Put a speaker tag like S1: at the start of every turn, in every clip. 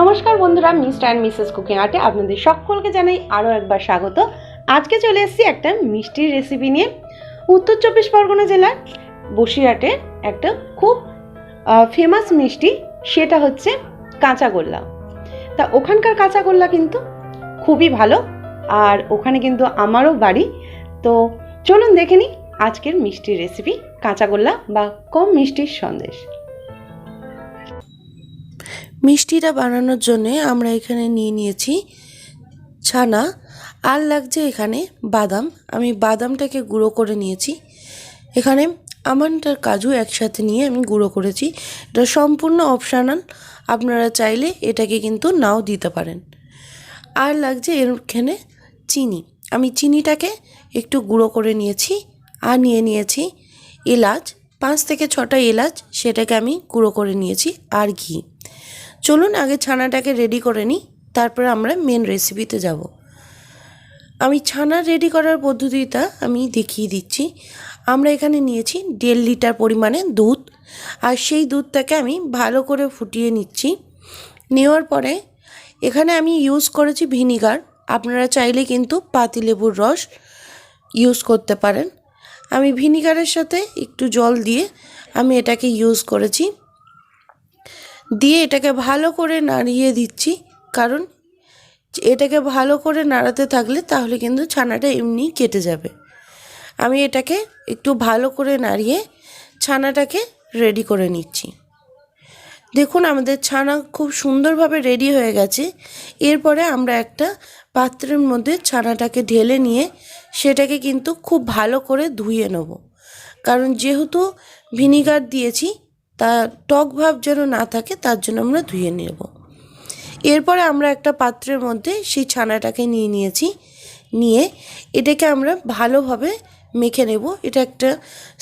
S1: নমস্কার বন্ধুরা, mister and Mrs cooking আর্টে আপনাদের সকলকে জানাই আরও একবার স্বাগত। আজকে চলে এসেছি একটা মিষ্টির রেসিপি নিয়ে। উত্তর চব্বিশ পরগনা জেলার বসিরহাটের একটা খুব ফেমাস মিষ্টি, সেটা হচ্ছে কাঁচাগোল্লা। তা ওখানকার কাঁচাগোল্লা কিন্তু খুবই ভালো, আর ওখানে কিন্তু আমারও বাড়ি। তো চলুন দেখে নিই আজকের মিষ্টির রেসিপি, কাঁচাগোল্লা বা কম মিষ্টির সন্দেশ।
S2: মিষ্টিটা বানানোর জন্যে আমরা এখানে নিয়ে নিয়েছি ছানা, আর লাগছে এখানে বাদাম। আমি বাদামটাকে গুঁড়ো করে নিয়েছি। এখানে আমন্ড আর কাজু একসাথে নিয়ে আমি গুঁড়ো করেছি। এটা সম্পূর্ণ অপশনাল, আপনারা চাইলে এটাকে কিন্তু নাও দিতে পারেন। আর লাগছে এখানে চিনি। আমি চিনিটাকে একটু গুঁড়ো করে নিয়েছি। আর নিয়ে নিয়েছি এলাচ, 5 থেকে 6টা এলাচ, সেটাকে আমি গুঁড়ো করে নিয়েছি। আর ঘি। চলুন আগে ছানাটাকে রেডি করে নিই, তারপরে আমরা মেন রেসিপিতে যাব। আমি ছানা রেডি করার পদ্ধতিটা আমি দেখিয়ে দিচ্ছি। আমরা এখানে নিয়েছি 1.5 লিটার পরিমাণে দুধ, আর সেই দুধটাকে আমি ভালো করে ফুটিয়ে নিচ্ছি। নেওয়ার পরে এখানে আমি ইউজ করেছি ভিনিগার। আপনারা চাইলে কিন্তু পাতিলেবুর রস ইউজ করতে পারেন। আমি ভিনিগারের সাথে একটু জল দিয়ে আমি এটাকে ইউজ করেছি। দিয়ে এটাকে ভালো করে নাড়িয়ে দিচ্ছি, কারণ এটাকে ভালো করে নাড়াতে থাকলে তাহলে কিন্তু ছানাটা এমনি কেটে যাবে। আমি এটাকে একটু ভালো করে নাড়িয়ে ছানাটাকে রেডি করে নিচ্ছি। দেখুন আমাদের ছানা খুব সুন্দরভাবে রেডি হয়ে গেছে। এরপরে আমরা একটা পাত্রের মধ্যে ছানাটাকে ঢেলে নিয়ে সেটাকে কিন্তু খুব ভালো করে ধুয়ে নেব, কারণ যেহেতু ভিনিগার দিয়েছি তা টক ভাব যেন না থাকে, তার জন্য আমরা ধুয়ে নেব। এরপরে আমরা একটা পাত্রের মধ্যে সেই ছানাটাকে নিয়ে নিয়েছি। নিয়ে এটাকে আমরা ভালোভাবে মেখে নেব। এটা একটা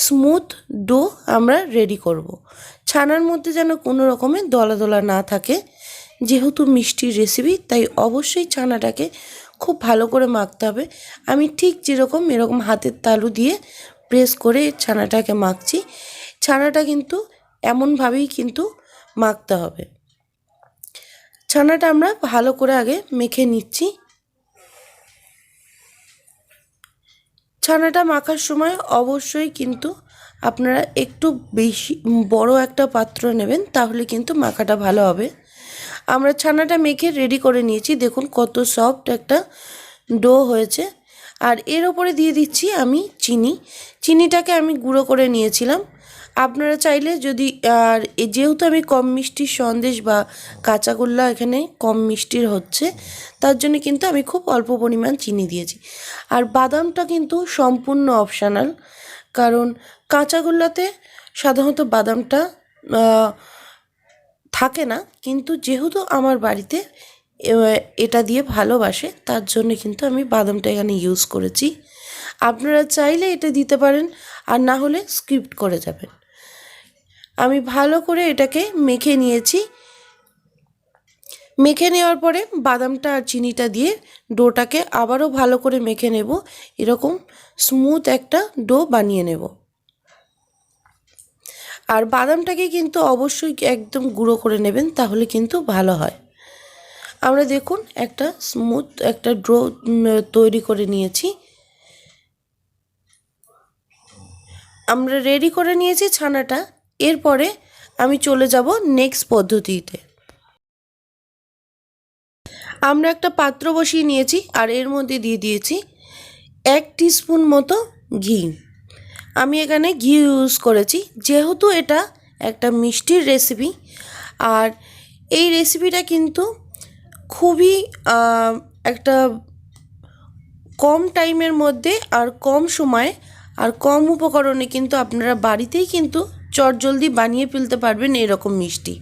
S2: স্মুথ ডো আমরা রেডি করব। ছানার মধ্যে যেন কোনো রকমের দলা দলা না থাকে। যেহেতু মিষ্টির রেসিপি, তাই অবশ্যই ছানাটাকে খুব ভালো করে মাখতে হবে। আমি ঠিক যেরকম এরকম হাতের তালু দিয়ে প্রেস করে ছানাটাকে মাখছি। ছানাটা কিন্তু এমনভাবেই কিন্তু মাখতে হবে। ছানাটা আমরা ভালো করে আগে মেখে নিচ্ছি। ছানাটা মাখার সময় অবশ্যই কিন্তু আপনারা একটু বেশি বড় একটা পাত্র নেবেন, তাহলে কিন্তু মাখাটা ভালো হবে। আমরা ছানাটা মেখে রেডি করে নিয়েছি। দেখুন কত সফট একটা ডো হয়েছে। আর এর ওপরে দিয়ে দিচ্ছি আমি চিনি। চিনিটাকে আমি গুঁড়ো করে নিয়েছিলাম। আপনারা চাইলে যদি, আর যেহেতু আমি কম মিষ্টির সন্দেশ বা কাঁচাগোল্লা এখানে কম মিষ্টির হচ্ছে, তার জন্য কিন্তু আমি খুব অল্প পরিমাণ চিনি দিয়েছি। আর বাদামটা কিন্তু সম্পূর্ণ অপশনাল, কারণ কাঁচাগোল্লাতে সাধারণত বাদামটা থাকে না, কিন্তু যেহেতু আমার বাড়িতে এটা দিয়ে ভালোবাসে, তার জন্য কিন্তু আমি বাদামটা এখানে ইউজ করেছি। আপনারা চাইলে এটা দিতে পারেন, আর না হলে স্কিপ করে যাবেন। আমি ভালো করে এটাকে মেখে নিয়েছি। মেখে নেওয়ার পরে বাদামটা আর চিনিটা দিয়ে ডোটাকে আবারও ভালো করে মেখে নেব। এরকম স্মুথ একটা ডো বানিয়ে নেব। আর বাদামটাকে কিন্তু অবশ্যই একদম গুঁড়ো করে নেবেন, তাহলে কিন্তু ভালো হয়। আমরা দেখুন একটা স্মুথ একটা ডো তৈরি করে নিয়েছি। আমরা রেডি করে নিয়েছি ছানাটা। এরপরে আমি চলে যাব নেক্সট পদ্ধতিতে। আমরা একটা পাত্র বসিয়ে নিয়েছি, আর এর মধ্যে দিয়ে দিয়েছি 1 টিস্পুন মতো ঘি। আমি এখানে ঘি ইউজ করেছি, যেহেতু এটা একটা মিষ্টির রেসিপি। আর এই রেসিপিটা কিন্তু খুবই একটা কম টাইমের মধ্যে আর কম সময়ে আর কম উপকরণে কিন্তু আপনারা বাড়িতেই কিন্তু চটজলদি বানিয়ে ফেলতে পারবেন এরকম মিষ্টি।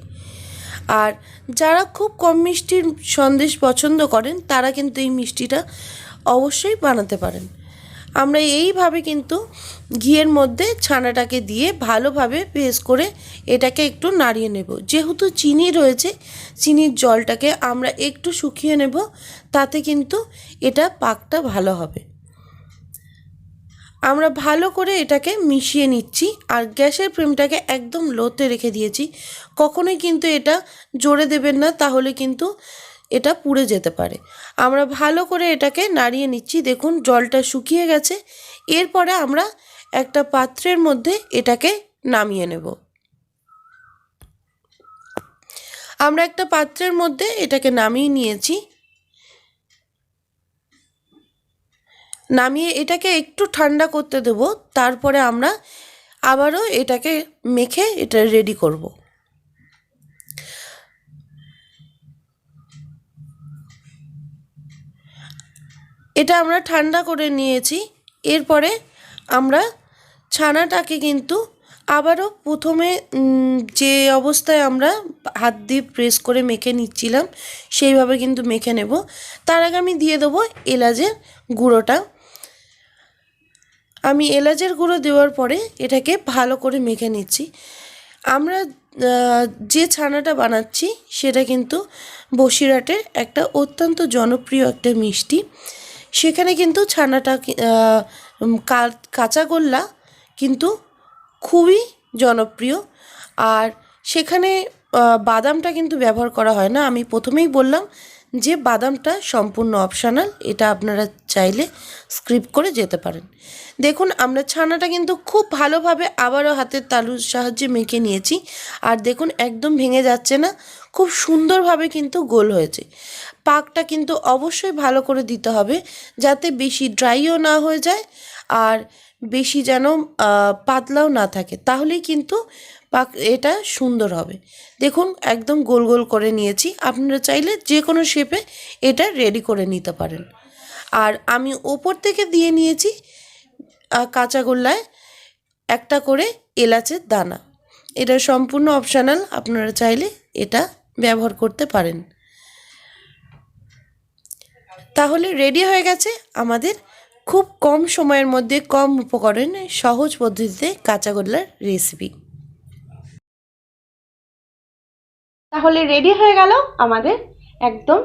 S2: আর যারা খুব কম মিষ্টির সন্দেশ পছন্দ করেন, তারা কিন্তু এই মিষ্টিটা অবশ্যই বানাতে পারেন। আমরা এইভাবে কিন্তু ঘিয়ের মধ্যে ছানাটাকে দিয়ে ভালোভাবে পেস্ট করে এটাকে একটু নাড়িয়ে নেব। যেহেতু চিনি রয়েছে, চিনির জলটাকে আমরা একটু শুকিয়ে নেব, তাতে কিন্তু এটা পাকটা ভালো হবে। আমরা ভালো করে এটাকে মিশিয়ে নিচ্ছি। আর গ্যাসের ফ্লেমটাকে একদম লোতে রেখে দিয়েছি। কখনোই কিন্তু এটা জোরে দেবেন না, তাহলে কিন্তু এটা পুড়ে যেতে পারে। আমরা ভালো করে এটাকে নাড়িয়ে নিচ্ছি। দেখুন জলটা শুকিয়ে গেছে। এরপরে আমরা একটা পাত্রের মধ্যে এটাকে নামিয়ে নেব। আমরা একটা পাত্রের মধ্যে এটাকে নামিয়ে নিয়েছি। নামিয়ে এটাকে একটু ঠান্ডা করতে দেব, তারপরে আমরা আবারও এটাকে মেখে এটা রেডি করব। এটা আমরা ঠান্ডা করে নিয়েছি। এরপরে আমরা ছানাটাকে কিন্তু আবারও প্রথমে যে অবস্থায় আমরা হাত দিয়ে প্রেস করে মেখে নিচ্ছিলাম সেইভাবে কিন্তু মেখে নেব। তার আগে আমি দিয়ে দেবো এলাচের গুঁড়োটা। আমি এলাচের গুঁড়ো দেওয়ার পরে এটাকে ভালো করে মেখে নিচ্ছি। আমরা যে ছানাটা বানাচ্ছি সেটা কিন্তু বসিরহাটের একটা অত্যন্ত জনপ্রিয় একটা মিষ্টি। সেখানে কিন্তু ছানাটা কাঁচাগোল্লা কিন্তু খুবই জনপ্রিয়। আর সেখানে বাদামটা কিন্তু ব্যবহার করা হয় না। আমি প্রথমেই বললাম যে বাদামটা সম্পূর্ণ অপশনাল, এটা আপনারা চাইলে স্কিপ করে যেতে পারেন। দেখুন আমরা ছানাটা কিন্তু খুব ভালোভাবে আবারও হাতের তালুর সাহায্যে মেখে নিয়েছি। আর দেখুন একদম ভেঙে যাচ্ছে না, খুব সুন্দরভাবে কিন্তু গোল হয়েছে। পাকটা কিন্তু অবশ্যই ভালো করে দিতে হবে, যাতে বেশি ড্রাইও না হয়ে যায় আর বেশি যেন পাতলাও না থাকে, তাহলেই কিন্তু পাক এটা সুন্দর হবে। দেখুন একদম গোল গোল করে নিয়েছি। আপনারা চাইলে যে কোনো শেপে এটা রেডি করে নিতে পারেন। আর আমি ওপর থেকে দিয়ে নিয়েছি কাঁচাগোল্লায় একটা করে এলাচের দানা। এটা সম্পূর্ণ অপশনাল, আপনারা চাইলে এটা ব্যবহার করতে পারেন। তাহলে রেডি হয়ে গেছে আমাদের খুব কম সময়ের মধ্যে কম উপকরণে সহজ পদ্ধতিতে কাঁচাগোল্লার রেসিপি।
S1: তাহলে রেডি হয়ে গেল আমাদের একদম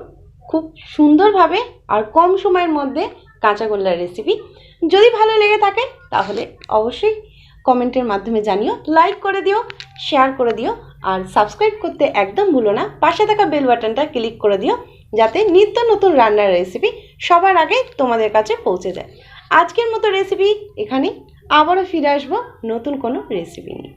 S1: খুব সুন্দরভাবে আর কম সময়ের মধ্যে কাঁচাগোল্লার রেসিপি। যদি ভালো লেগে থাকে তাহলে অবশ্যই কমেন্টের মাধ্যমে জানিও, লাইক করে দিও, শেয়ার করে দিও আর সাবস্ক্রাইব করতে একদম ভুলো না। পাশে থাকা বেল বাটনটা ক্লিক করে দিও, যাতে নিত্য নতুন রান্নার রেসিপি সবার আগে তোমাদের কাছে পৌঁছে যায়। আজকের মতো রেসিপি এখানে, আবারও ফিরে আসবো নতুন কোনো রেসিপি নিয়ে।